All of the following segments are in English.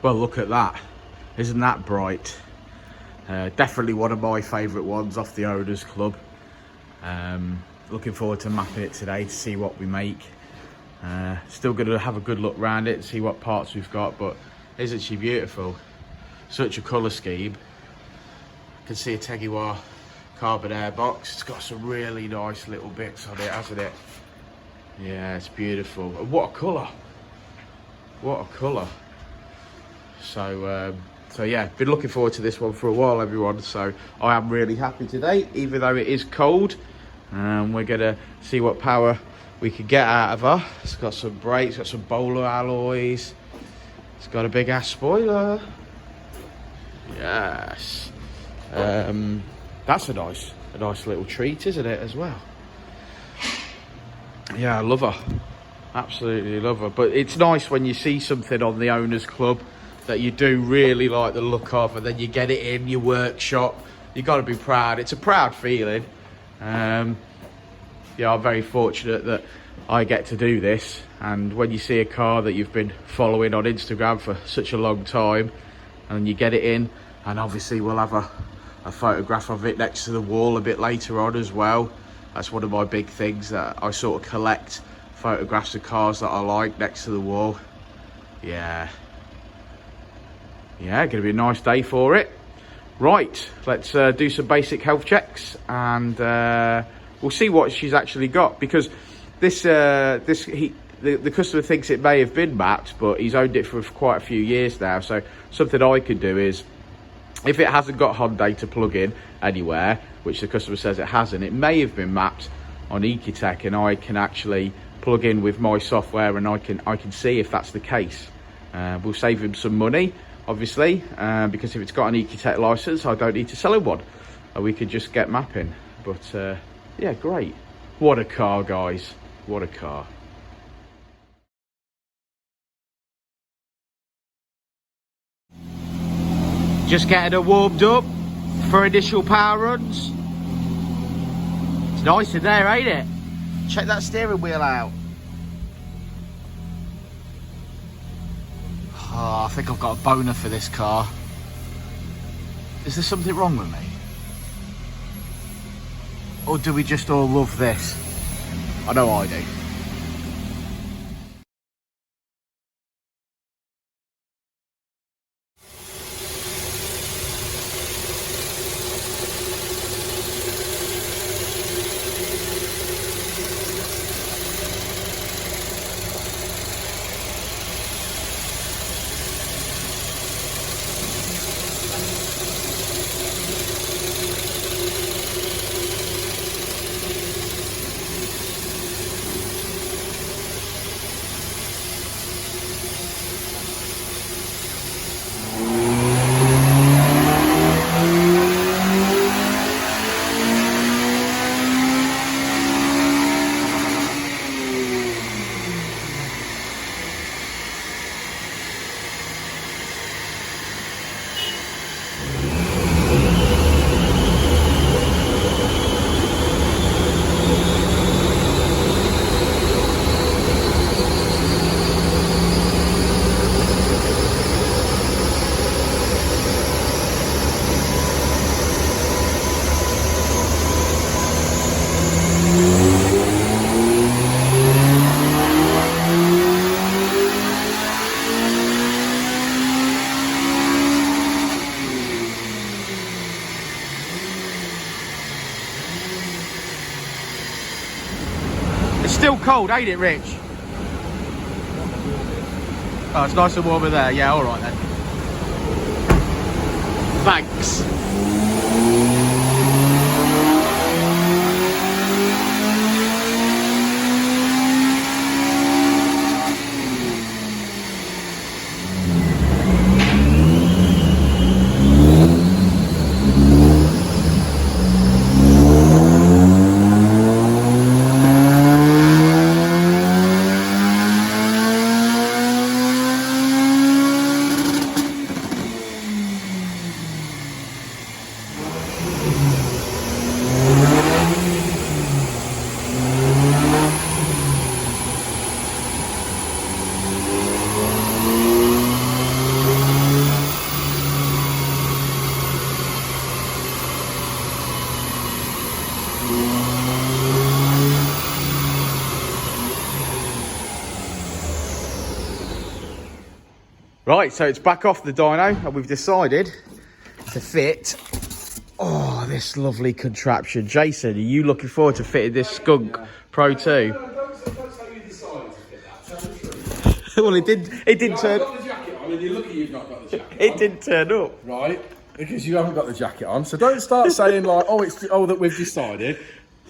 Well, look at that. Isn't that bright? Definitely one of my favourite ones off the Owners Club. Looking forward to mapping it today to see what we make. Still going to have a good look around it and see what parts we've got, but isn't she beautiful? Such a colour scheme. I can see a Tegiwa carbon air box. It's got some really nice little bits on it, hasn't it? Yeah, it's beautiful. And what a colour! What a colour! So yeah, been looking forward to this one for a while, everyone. So I am really happy today, even though it is cold. We're gonna see what power we can get out of her. It's got some brakes, got some bowler alloys. It's got a big ass spoiler. Yes. That's a nice little treat, isn't it, as well? Yeah, I love her. Absolutely love her. But it's nice when you see something on the Owners Club that you do really like the look of, and then you get it in your workshop. You got to be proud. It's a proud feeling. Yeah, I'm very fortunate that I get to do this. And when you see a car that you've been following on Instagram for such a long time, and you get it in, and obviously we'll have a photograph of it next to the wall a bit later on as well. That's one of my big things, that I sort of collect photographs of cars that I like next to the wall. Yeah, gonna be a nice day for it. Right, let's do some basic health checks, and we'll see what she's actually got, because the customer thinks it may have been mapped, but he's owned it for quite a few years now. So something I could do is, if it hasn't got Hyundai to plug in anywhere, which the customer says it hasn't, it may have been mapped on Ecutek, and I can actually plug in with my software, and I can see if that's the case. We'll save him some money, obviously, because if it's got an Ecutek license, I don't need to sell him one. We could just get mapping. But yeah, great. What a car, guys. What a car. Just getting her warmed up for initial power runs. It's nice in there, ain't it? Check that steering wheel out. Oh, I think I've got a boner for this car. Is there something wrong with me? Or do we just all love this? I know I do. Still cold, ain't it, Rich? Oh, it's nice and warm in there. Yeah, all right then. Thanks. Right, so it's back off the dyno, and we've decided to fit, oh, this lovely contraption. Jason, are you looking forward to fitting this Skunk Pro 2? No, don't say you decided to fit that. Tell the truth. Well, it didn't turn. I've got the jacket on, and you're lucky you've not got the jacket on. It didn't turn up. Right, because you haven't got the jacket on. So don't start saying like, oh, that we've decided.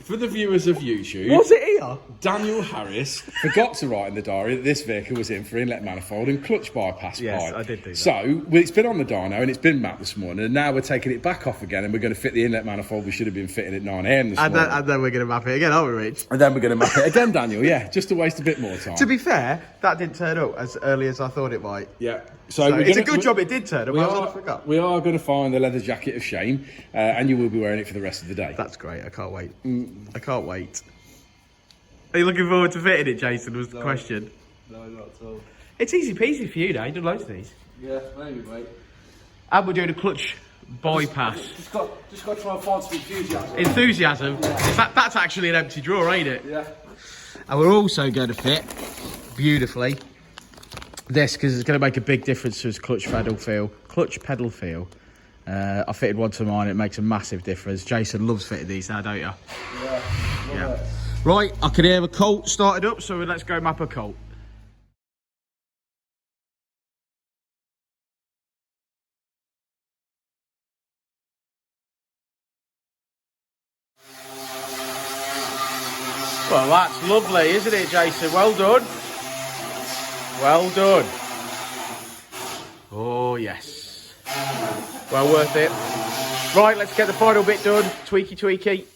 For the viewers of YouTube, Was it here? Daniel Harris forgot to write in the diary that this vehicle was in for inlet manifold and clutch bypass Yes, pipe. I did do that. So it's been on the dyno and it's been mapped this morning, and now we're taking it back off again, and we're going to fit the inlet manifold we should have been fitting at 9 AM this morning. And then we're going to map it again, aren't we, Rich? And then we're going to map it again, Daniel. Yeah, just to waste a bit more time. To be fair, that didn't turn up as early as I thought it might. Yeah. So it's a good job it did turn up. I forgot. We are going to find the leather jacket of shame, and you will be wearing it for the rest of the day. That's great. I can't wait. I can't wait. Are you looking forward to fitting it, Jason, was the question? No, not at all. It's easy peasy for you now. You've done loads of these. Yeah, maybe, mate. And we're doing a clutch bypass. Just got to try and find some enthusiasm. Enthusiasm. That's actually an empty drawer, ain't it? Yeah. And we're also going to fit, beautifully, this, because it's going to make a big difference to his clutch pedal feel. I fitted one to mine. It makes a massive difference. Jason loves fitting these now, don't you? Yeah. Right, I can hear a Colt started up, so let's go map a Colt. Well, that's lovely, isn't it, Jason? Well done. Well done. Oh, yes. Well worth it. Right, let's get the final bit done. Tweaky, tweaky.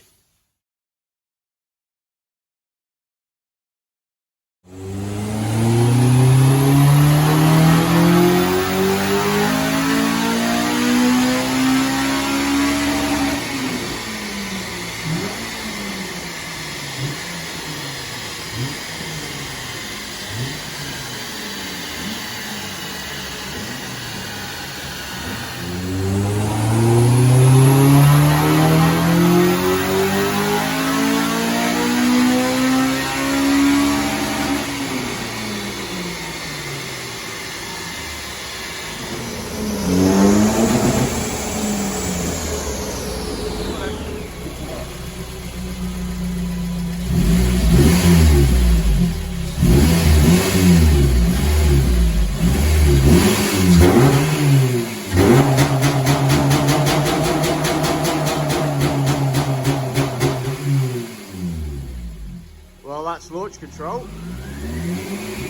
Well, that's launch control.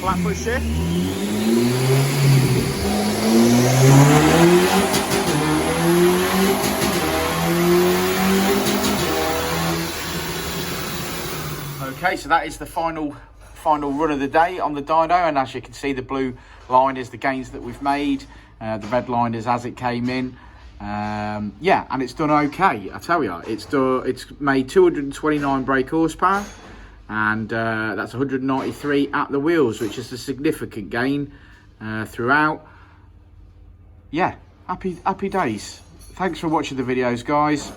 Flat foot shift. Okay, so that is the final run of the day on the dyno, and as you can see, the blue line is the gains that we've made. The red line is as it came in. Yeah, and it's done okay. I tell you, it's made 229 brake horsepower, and that's 193 at the wheels, which is a significant gain throughout. Yeah, happy days. Thanks for watching the videos, guys.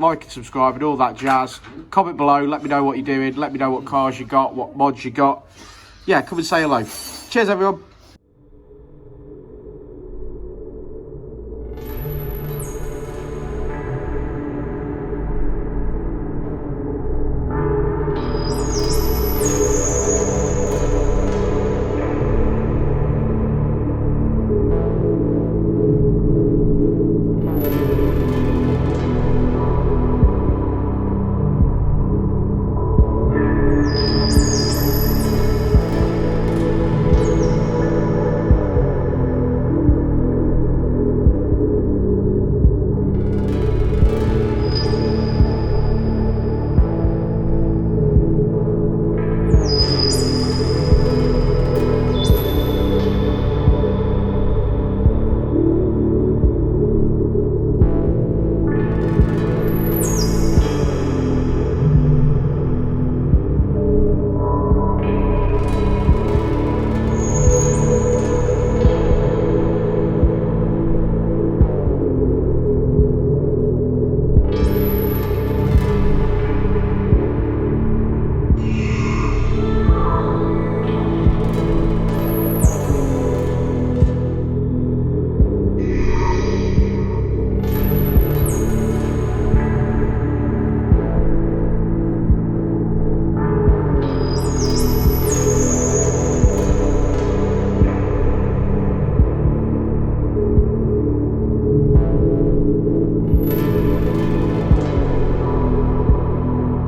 Like and subscribe and all that jazz. Comment below, let me know what you're doing, let me know what cars you got, what mods you got. Yeah, come and say hello. Cheers, everyone.